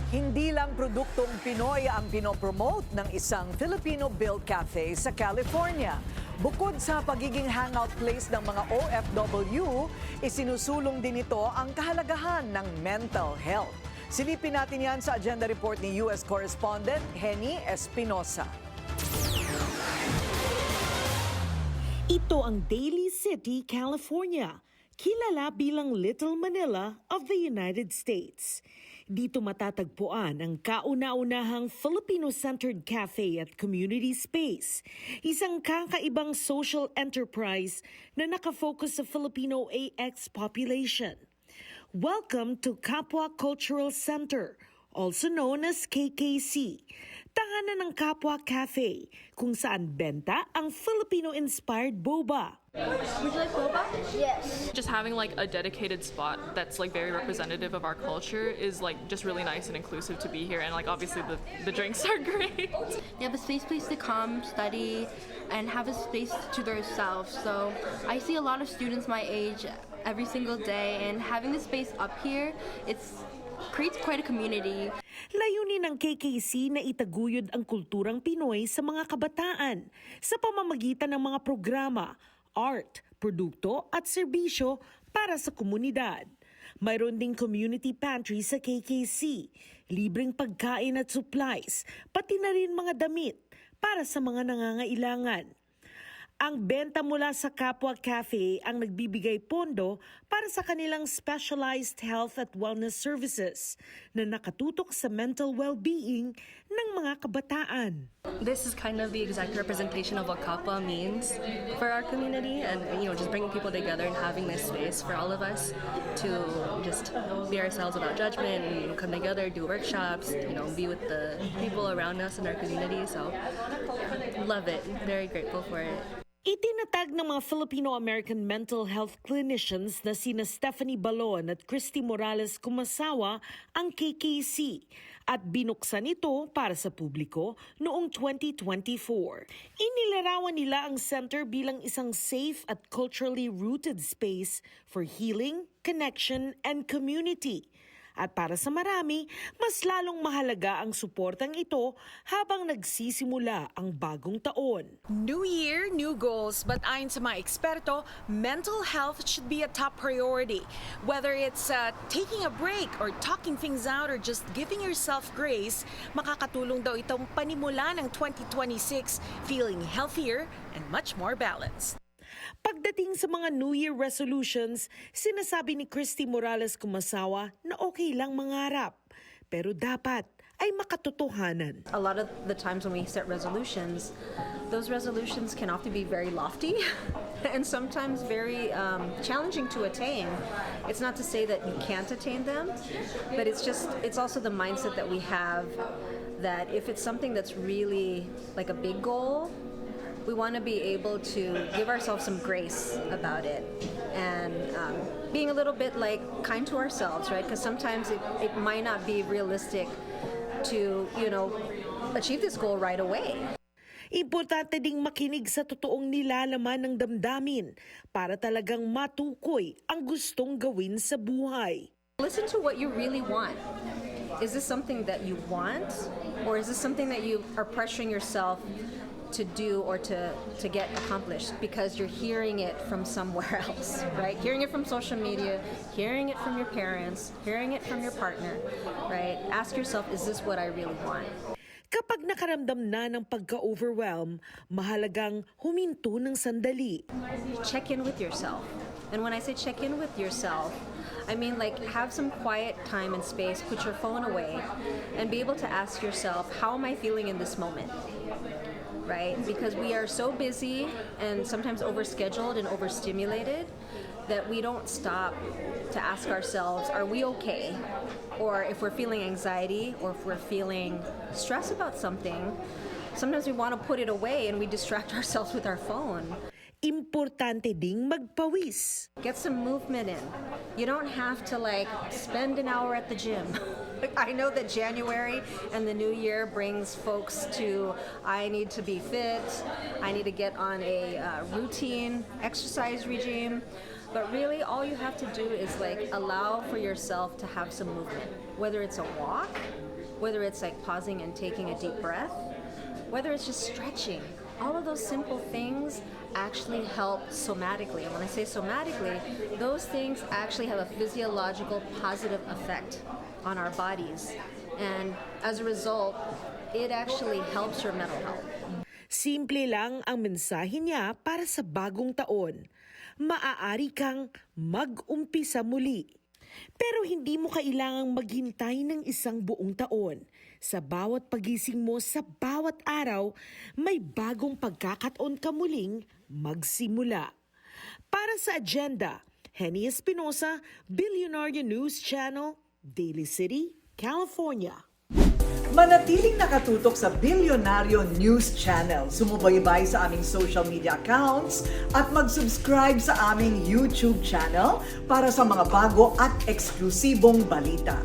Hindi lang produktong Pinoy ang pinopromote ng isang Filipino-built cafe sa California. Bukod sa pagiging hangout place ng mga OFW, isinusulong din ito ang kahalagahan ng mental health. Silipin natin yan sa agenda report ni U.S. correspondent Henny Espinosa. Ito ang Daly City, California, kilala bilang Little Manila of the United States. Dito matatagpuan ang kauna-unahang Filipino-centered cafe at community space, isang kakaibang social enterprise na nakafocus sa Filipino AX population. Welcome to Kapwa Cultural Center, also known as KKC, tahanan ng Kapwa Cafe, kung saan benta ang Filipino-inspired boba. Would you like boba? Yes. Just having like a dedicated spot that's like very representative of our culture is like just really nice and inclusive to be here, and like obviously the drinks are great. They have a safe place to come, study, and have a space to themselves. So I see a lot of students my age every single day, and having the space up here, creates quite a community. Layunin ng KKC na itaguyod ang kulturang Pinoy sa mga kabataan sa pamamagitan ng mga programa, art, produkto at serbisyo para sa komunidad. Mayroon ding community pantry sa KKC, libreng pagkain at supplies, pati na rin mga damit para sa mga nangangailangan. Ang benta mula sa Kapwa Cafe ang nagbibigay pondo para sa kanilang specialized health at wellness services na nakatutok sa mental well-being ng mga kabataan. This is kind of the exact representation of what Kapwa means for our community, and just bringing people together and having this space for all of us to just be ourselves without judgment and come together, do workshops, be with the people around us in our community. So love it, very grateful for it. Itinatag ng mga Filipino-American mental health clinicians na sina Stephanie Balon at Christy Morales Kumasawa ang KKC at binuksan ito para sa publiko noong 2024. Inilarawan nila ang center bilang isang safe at culturally rooted space for healing, connection, and community. At para sa marami, mas lalong mahalaga ang suportang ito habang nagsisimula ang bagong taon. New year, new goals, but ayon sa mga eksperto, mental health should be a top priority. Whether it's taking a break or talking things out or just giving yourself grace, makakatulong daw itong panimula ng 2026 feeling healthier and much more balanced. Pagdating sa mga New Year resolutions, sinasabi ni Christy Morales Kumasawa na okay lang mangarap, pero dapat ay makatotohanan. A lot of the times when we set resolutions, those resolutions can often be very lofty and sometimes very challenging to attain. It's not to say that you can't attain them, but it's also the mindset that we have that if it's something that's really like a big goal, we want to be able to give ourselves some grace about it and being a little bit kind to ourselves, right? Because sometimes it might not be realistic to, achieve this goal right away. Importante ding makinig sa totoong nilalaman ng damdamin para talagang matukoy ang gustong gawin sa buhay. Listen to what you really want. Is this something that you want, or is this something that you are pressuring yourself to do or to get accomplished because you're hearing it from somewhere else, right? Hearing it from social media, hearing it from your parents, hearing it from your partner, right? Ask yourself, is this what I really want? Kapag nakaramdam na ng pagka-overwhelm, mahalagang huminto ng sandali. Check in with yourself. And when I say check in with yourself, I mean have some quiet time and space, put your phone away, and be able to ask yourself, how am I feeling in this moment? Right? Because we are so busy and sometimes overscheduled and overstimulated that we don't stop to ask ourselves, are we okay? Or if we're feeling anxiety or if we're feeling stress about something, sometimes we want to put it away and we distract ourselves with our phone. Importante ding magpawis. Get some movement in. You don't have to spend an hour at the gym. I know that January and the new year brings folks to, I need to be fit, I need to get on a routine exercise regime, but really all you have to do is allow for yourself to have some movement. whether it's a walk, whether it's like pausing and taking a deep breath, whether it's just stretching. All of those simple things actually help somatically. And when I say somatically, those things actually have a physiological positive effect on our bodies. And as a result, it actually helps your mental health. Simple lang ang mensahe niya para sa bagong taon. Maaari kang mag-umpisa muli. Pero hindi mo kailangang maghintay ng isang buong taon. Sa bawat pagising mo sa bawat araw, may bagong pagkakataon ka muling magsimula. Para sa Agenda, Henny Espinosa, Billionaire News Channel, Daly City, California. Manatiling nakatutok sa Billionaire News Channel. Sumubaybay sa aming social media accounts at mag-subscribe sa aming YouTube channel para sa mga bago at eksklusibong balita.